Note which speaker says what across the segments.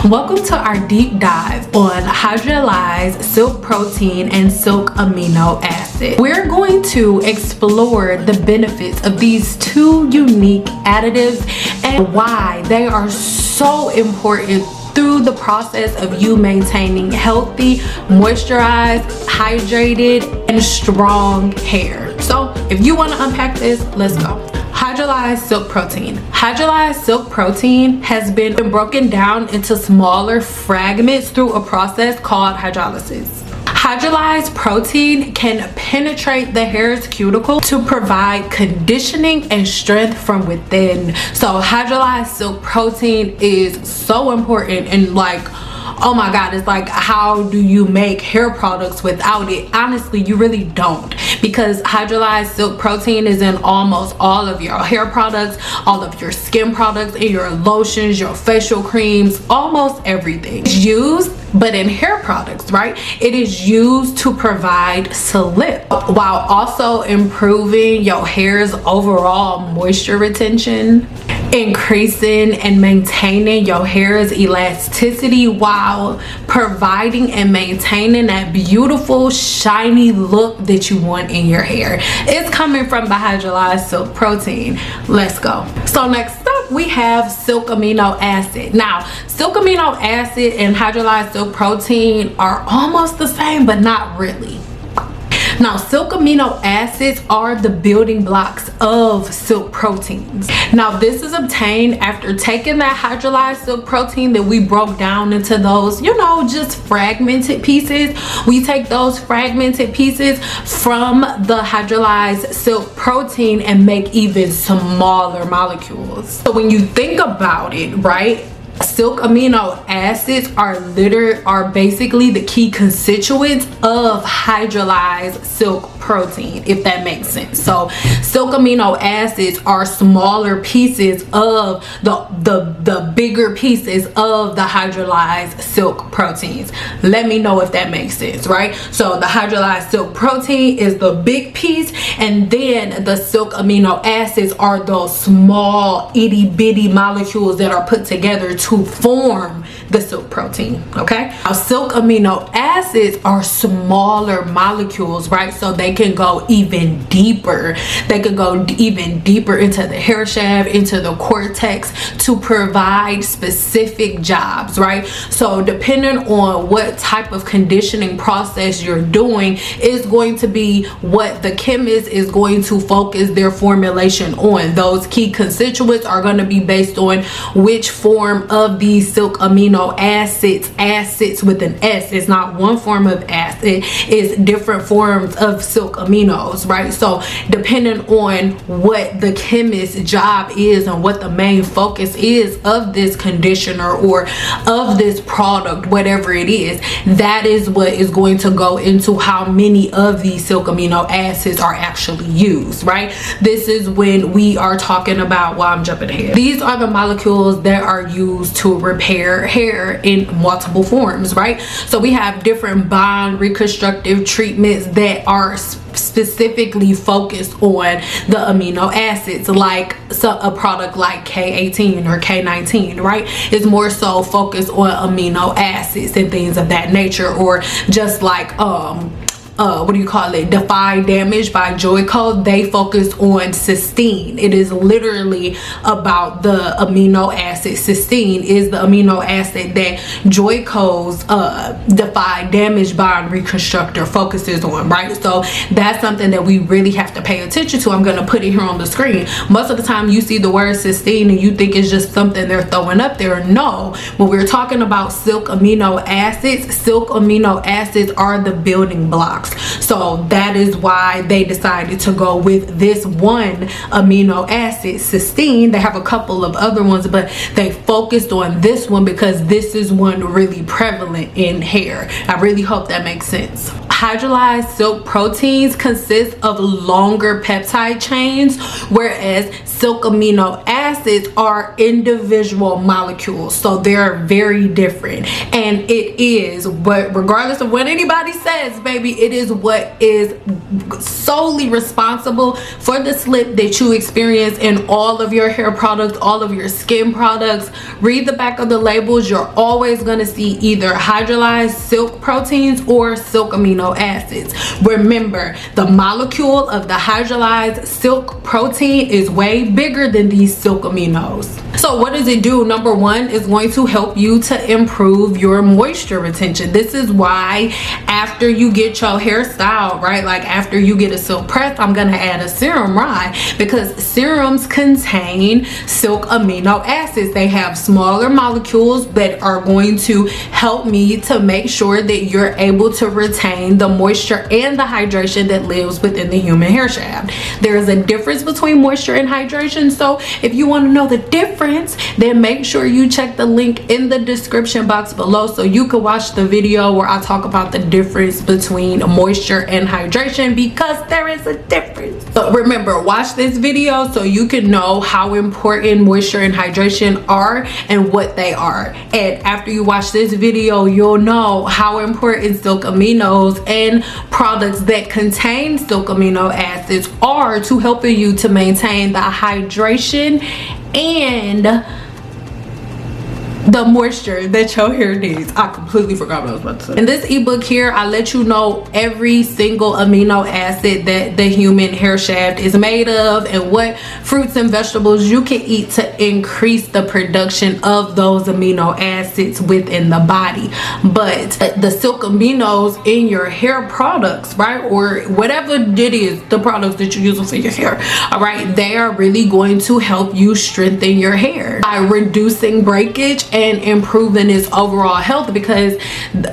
Speaker 1: Welcome to our deep dive on hydrolyzed silk protein and silk amino acid. We're going to explore the benefits of these two unique additives and why they are so important through the process of you maintaining healthy, moisturized, hydrated, and strong hair. So if you want to unpack this, let's go. Hydrolyzed silk protein. Hydrolyzed silk protein has been broken down into smaller fragments through a process called hydrolysis. Hydrolyzed protein can penetrate the hair's cuticle to provide conditioning and strength from within. So hydrolyzed silk protein is so important, and like, oh my god, it's like, how do you make hair products without it? Honestly, you really don't, because hydrolyzed silk protein is in almost all of your hair products, all of your skin products, in your lotions, your facial creams, almost everything. It's used, but in hair products, right? It is used to provide slip while also improving your hair's overall moisture retention, increasing and maintaining your hair's elasticity while providing and maintaining that beautiful shiny look that you want in your hair. It's coming from the hydrolyzed silk protein. Let's go. So next up we have silk amino acid. Now silk amino acid and hydrolyzed silk protein are almost the same, but not really. Now, silk amino acids are the building blocks of silk proteins. Now, this is obtained after taking that hydrolyzed silk protein that we broke down into those, you know, just fragmented pieces. We take those fragmented pieces from the hydrolyzed silk protein and make even smaller molecules. So when you think about it, right? Silk amino acids are basically the key constituents of hydrolyzed silk protein, if that makes sense. So silk amino acids are smaller pieces of the bigger pieces of the hydrolyzed silk proteins. Let me know if that makes sense, right? So the hydrolyzed silk protein is the big piece, and then the silk amino acids are those small itty bitty molecules that are put together to form the silk protein. Okay, now silk amino acids are smaller molecules, right? So they can go even deeper. They can go even deeper into the hair shaft, into the cortex, to provide specific jobs, right? So depending on what type of conditioning process you're doing is going to be what the chemist is going to focus their formulation on. Those key constituents are going to be based on which form of these silk amino acids with an S. It's not one form of acid, it's different forms of silk aminos, right? So depending on what the chemist's job is and what the main focus is of this conditioner or of this product, whatever it is, that is what is going to go into how many of these silk amino acids are actually used, right? This is when we are talking about, well, I'm jumping ahead. These are the molecules that are used to repair hair in multiple forms, right? So we have different bond reconstructive treatments that are specifically focused on the amino acids, like a product like K18 or K19, right? It's more so focused on amino acids and things of that nature, or just like what do you call it, Defy Damage by Joico. They focus on cysteine. It is literally about the amino acid. Cysteine is the amino acid that Joico's Defy Damage bond reconstructor focuses on, right? So that's something that we really have to pay attention to. I'm going to put it here on the screen. Most of the time you see the word cysteine and you think it's just something they're throwing up there. No, when we're talking about silk amino acids are the building blocks. So that is why they decided to go with this one amino acid, cysteine. They have a couple of other ones, but they focused on this one because this is one really prevalent in hair. I really hope that makes sense. Hydrolyzed silk proteins consist of longer peptide chains, whereas silk amino acids are individual molecules, so they're very different. And it is, but regardless of what anybody says, baby, it is what is solely responsible for the slip that you experience in all of your hair products, all of your skin products. Read the back of the labels. You're always going to see either hydrolyzed silk proteins or silk amino acids. Remember, the molecule of the hydrolyzed silk protein is way bigger than these silk aminos. So what does it do? Number one, is going to help you to improve your moisture retention. This is why after you get your hair styled, right, like after you get a silk press, I'm gonna add a serum, right? Because serums contain silk amino acids. They have smaller molecules that are going to help me to make sure that you're able to retain the moisture and the hydration that lives within the human hair shaft. There is a difference between moisture and hydration, so if you want to know the difference, then make sure you check the link in the description box below so you can watch the video where I talk about the difference between moisture and hydration, because there is a difference. But remember, watch this video so you can know how important moisture and hydration are and what they are. And after you watch this video, you'll know how important silk aminos and products that contain silk amino acids are to helping you to maintain the hydration and the moisture that your hair needs. I completely forgot what I was about to say. In this ebook here, I let you know every single amino acid that the human hair shaft is made of and what fruits and vegetables you can eat to increase the production of those amino acids within the body. But the silk aminos in your hair products, right, or whatever it is, the products that you're using for your hair, all right, they are really going to help you strengthen your hair by reducing breakage and improving its overall health, because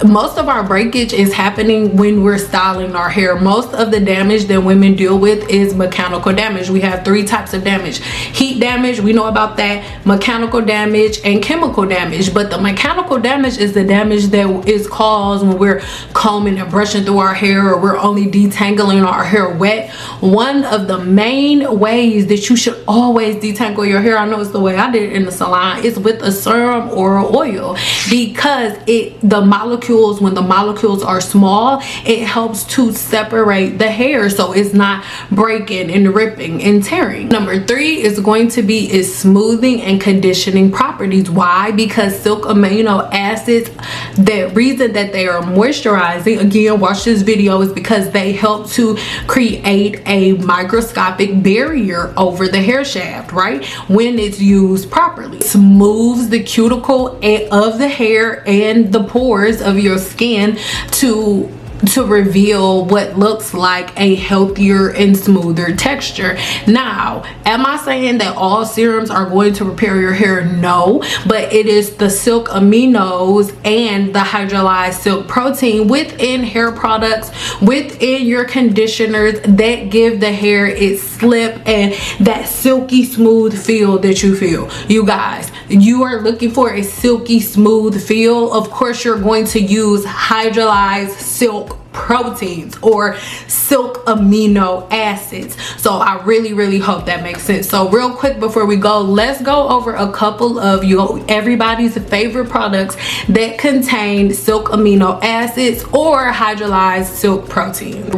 Speaker 1: most of our breakage is happening when we're styling our hair. Most of the damage that women deal with is mechanical damage. We have three types of damage: heat damage, we know about that, mechanical damage, and chemical damage. But the mechanical damage is the damage that is caused when we're combing and brushing through our hair, or we're only detangling our hair wet. One of the main ways that you should always detangle your hair, I know it's the way I did it in the salon, is with a serum or oil, because the molecules, when the molecules are small, it helps to separate the hair so it's not breaking and ripping and tearing. Number three is going to be its smoothing and conditioning properties. Why? Because silk amino acids, the reason that they are moisturizing, again, watch this video, is because they help to create a microscopic barrier over the hair shaft, right? When it's used properly, it smooths the cuticle of the hair and the pores of your skin to reveal what looks like a healthier and smoother texture. Now, am I saying that all serums are going to repair your hair? No, but it is the silk aminos and the hydrolyzed silk protein within hair products, within your conditioners, that give the hair its slip and that silky smooth feel that you feel. You guys, you are looking for a silky smooth feel, of course you're going to use hydrolyzed silk proteins or silk amino acids. So I really hope that makes sense. So real quick before we go, let's go over a couple of everybody's favorite products that contain silk amino acids or hydrolyzed silk protein.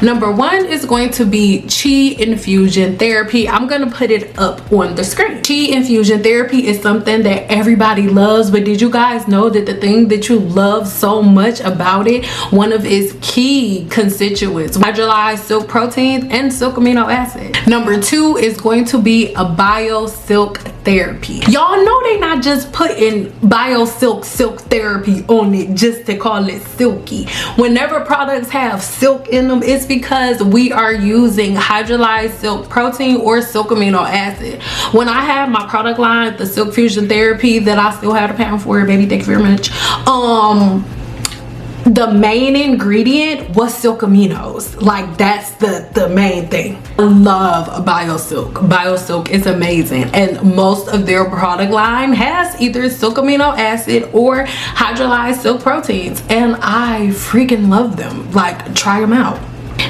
Speaker 1: Number one is going to be Chi Infusion Therapy. I'm gonna put it up on the screen. Chi Infusion Therapy is something that everybody loves, but did you guys know that the thing that you love so much about it, one of its key constituents, hydrolyzed silk proteins and silk amino acid. Number two is going to be a bio silk therapy. Y'all know they not just putting bio silk therapy on it just to call it silky. Whenever products have silk in them, it's because we are using hydrolyzed silk protein or silk amino acid. When I have my product line, the Silk Fusion Therapy, that I still have a patent for, baby, thank you very much, the main ingredient was silk aminos. Like, that's the main thing. I love BioSilk. BioSilk is amazing, and most of their product line has either silk amino acid or hydrolyzed silk proteins, and I freaking love them. Like, try them out.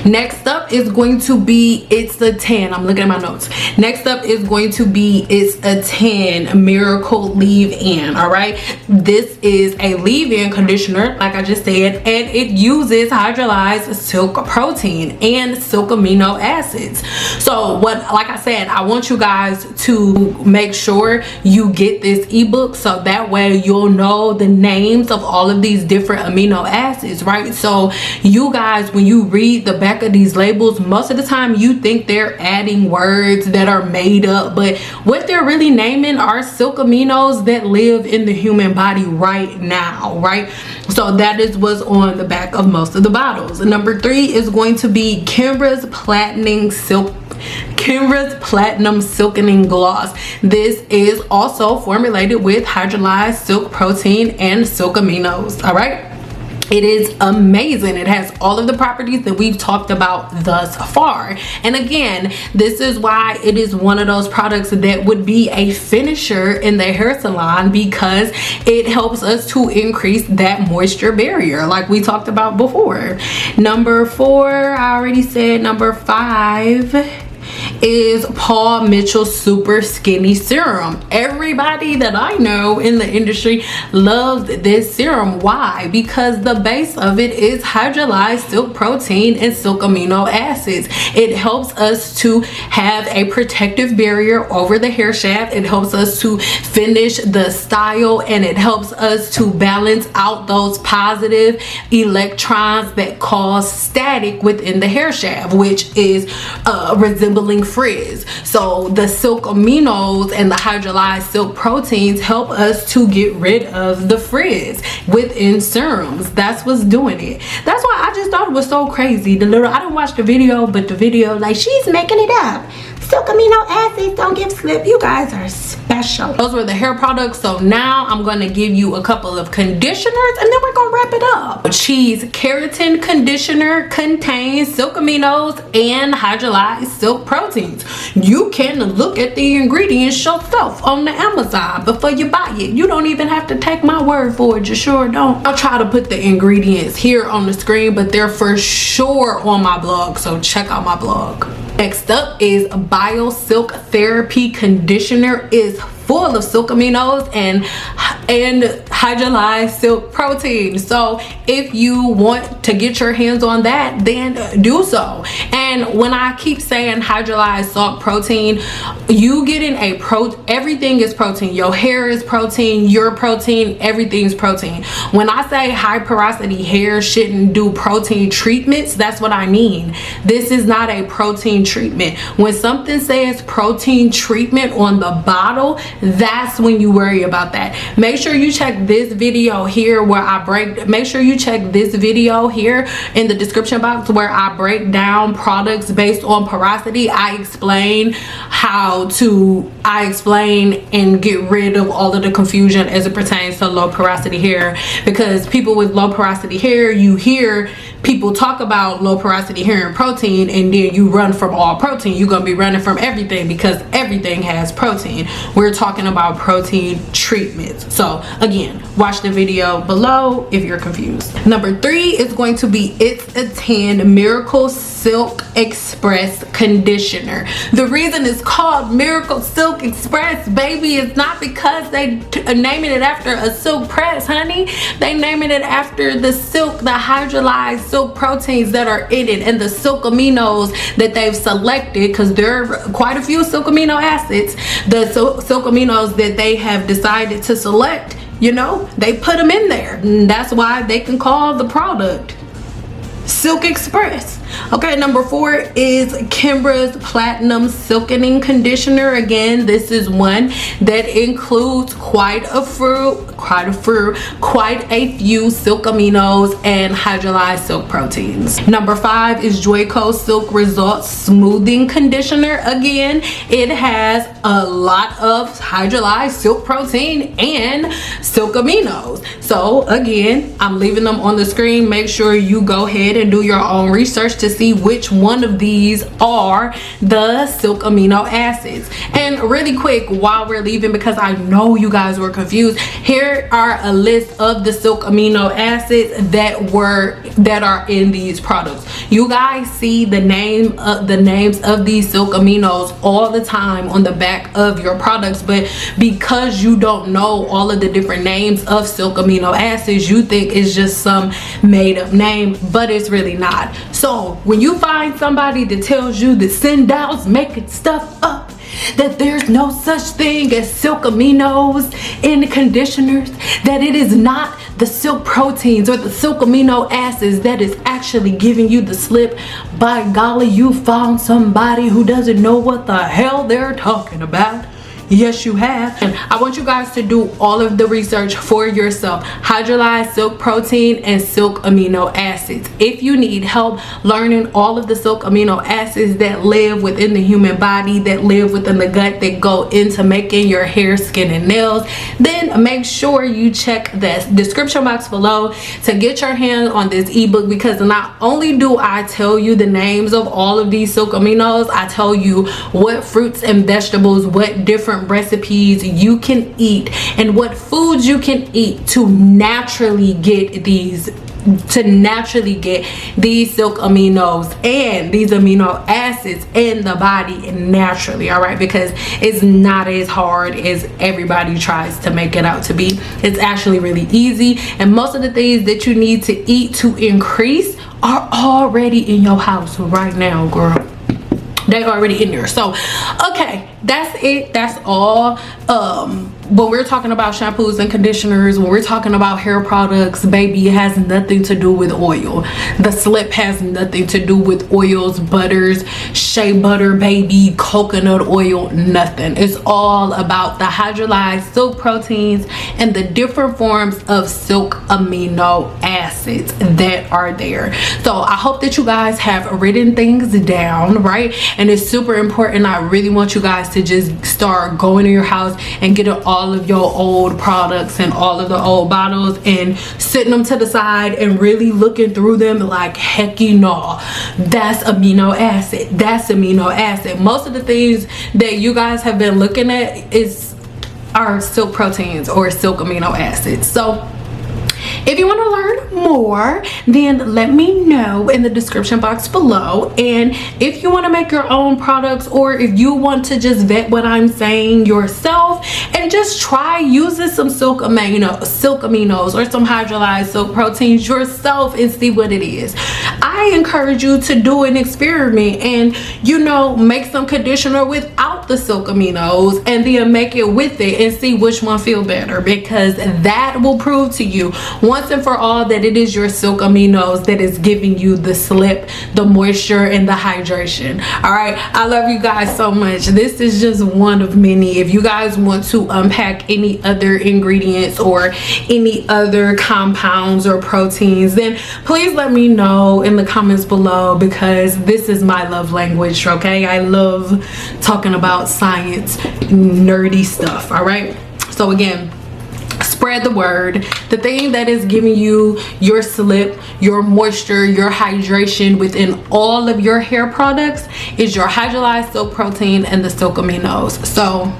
Speaker 1: Next up is going to be It's a 10. I'm looking at my notes. Next up is going to be It's a 10 Miracle Leave-In. All right, this is a leave-in conditioner, like I just said, and it uses hydrolyzed silk protein and silk amino acids. So like I said, I want you guys to make sure you get this ebook, so that way you'll know the names of all of these different amino acids, right? So you guys, when you read the back of these labels, most of the time you think they're adding words that are made up, but what they're really naming are silk aminos that live in the human body right now, right? So that is what's on the back of most of the bottles. Number 3 is going to be Kimbra's Platinum Silkening Gloss. This is also formulated with hydrolyzed silk protein and silk aminos. All right, it is amazing. It has all of the properties that we've talked about thus far. And again, this is why it is one of those products that would be a finisher in the hair salon, because it helps us to increase that moisture barrier like we talked about before. Number 4, I already said. Number 5 is Paul Mitchell Super Skinny Serum. Everybody that I know in the industry loves this serum. Why? Because the base of it is hydrolyzed silk protein and silk amino acids. It helps us to have a protective barrier over the hair shaft. It helps us to finish the style, and it helps us to balance out those positive electrons that cause static within the hair shaft, which is resembling frizz. So the silk aminos and the hydrolyzed silk proteins help us to get rid of the frizz within serums. That's what's doing it. That's why I just thought it was so crazy. I didn't watch the video, but the video, like, she's making it up. Silk amino acids don't give slip. You guys are special. Those were the hair products. So now I'm going to give you a couple of conditioners, and then we're going to wrap it up. Cheese Keratin Conditioner contains silk aminos and hydrolyzed silk proteins. You can look at the ingredients yourself on the Amazon before you buy it. You don't even have to take my word for it. You sure don't. I'll try to put the ingredients here on the screen, but they're for sure on my blog, so check out my blog. Next up is Bio Silk Therapy Conditioner. Is full of silk aminos and hydrolyzed silk protein. So if you want to get your hands on that, then do so. And when I keep saying hydrolyzed silk protein, you getting everything is protein. Your hair is protein, your protein, everything's protein. When I say high porosity hair shouldn't do protein treatments, that's what I mean. This is not a protein treatment. When something says protein treatment on the bottle, that's when you worry about that. Make sure you check this video here where make sure you check this video here in the description box where I break down products based on porosity. I explain and get rid of all of the confusion as it pertains to low porosity hair, because people with low porosity hair, you hear people talk about low porosity hair and protein, and then you run from all protein. You're gonna be running from everything because everything has protein. We're talking about protein treatments. So again, watch the video below if you're confused. Number 3 is going to be It's a 10 Miracle Silk Express Conditioner. The reason it's called Miracle Silk Express, baby, is not because they naming it after a silk press, honey. They naming it after the silk, the hydrolyzed silk proteins that are in it, and the silk aminos that they've selected, because there are quite a few silk amino acids. The silk aminos that they have decided to select, you know, they put them in there, and that's why they can call the product Silk Express. Okay, number 4 is Kimbra's Platinum Silkening Conditioner. Again, this is one that includes quite a few silk aminos and hydrolyzed silk proteins. Number 5 is Joico Silk Results Smoothing Conditioner. Again, it has a lot of hydrolyzed silk protein and silk aminos. So again, I'm leaving them on the screen. Make sure you go ahead and do your own research to see which one of these are the silk amino acids. And really quick, while we're leaving, because I know you guys were confused, here are a list of the silk amino acids that are in these products. You guys see the names of these silk aminos all the time on the back of your products, but because you don't know all of the different names of silk amino acids, you think it's just some made up name, but it's really not. So when you find somebody that tells you that Cynple's making stuff up, that there's no such thing as silk aminos in conditioners, that it is not the silk proteins or the silk amino acids that is actually giving you the slip, by golly, you found somebody who doesn't know what the hell they're talking about. Yes, you have. And I want you guys to do all of the research for yourself. Hydrolyzed silk protein and silk amino acids. If you need help learning all of the silk amino acids that live within the human body, that live within the gut, that go into making your hair, skin, and nails, then make sure you check the description box below to get your hands on this ebook, because not only do I tell you the names of all of these silk aminos, I tell you what fruits and vegetables, what different recipes you can eat, and what foods you can eat to naturally get these silk aminos and these amino acids in the body naturally. All right, because it's not as hard as everybody tries to make it out to be. It's actually really easy, and most of the things that you need to eat to increase are already in your house right now, girl. They already in there. So okay, that's it. That's all. When we're talking about shampoos and conditioners, when we're talking about hair products, baby, it has nothing to do with oil. The slip has nothing to do with oils, butters, shea butter, baby, coconut oil, nothing. It's all about the hydrolyzed silk proteins and the different forms of silk amino acids that are there. So I hope that you guys have written things down, right? And it's super important. I really want you guys to just start going to your house and getting all of your old products and all of the old bottles and sitting them to the side and really looking through them like, hecky no, that's amino acid, that's amino acid. Most of the things that you guys have been looking at are silk proteins or silk amino acids. So if you want to learn more, then let me know in the description box below. And if you want to make your own products, or if you want to just vet what I'm saying yourself and just try using some silk aminos or some hydrolyzed silk proteins yourself and see what it is, I encourage you to do an experiment and, you know, make some conditioner without the silk aminos and then make it with it and see which one feel better, because that will prove to you once and for all that it is your silk aminos that is giving you the slip, the moisture, and the hydration. All right, I love you guys so much. This is just one of many. If you guys want to unpack any other ingredients or any other compounds or proteins, then please let me know in the comments below, because this is my love language. Okay, I love talking about science, nerdy stuff. All right, so again, spread the word. The thing that is giving you your slip, your moisture, your hydration within all of your hair products is your hydrolyzed silk protein and the silk aminos. So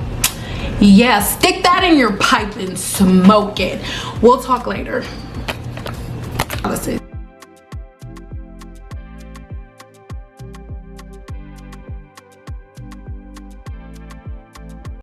Speaker 1: yeah, stick that in your pipe and smoke it. We'll talk later. That's it.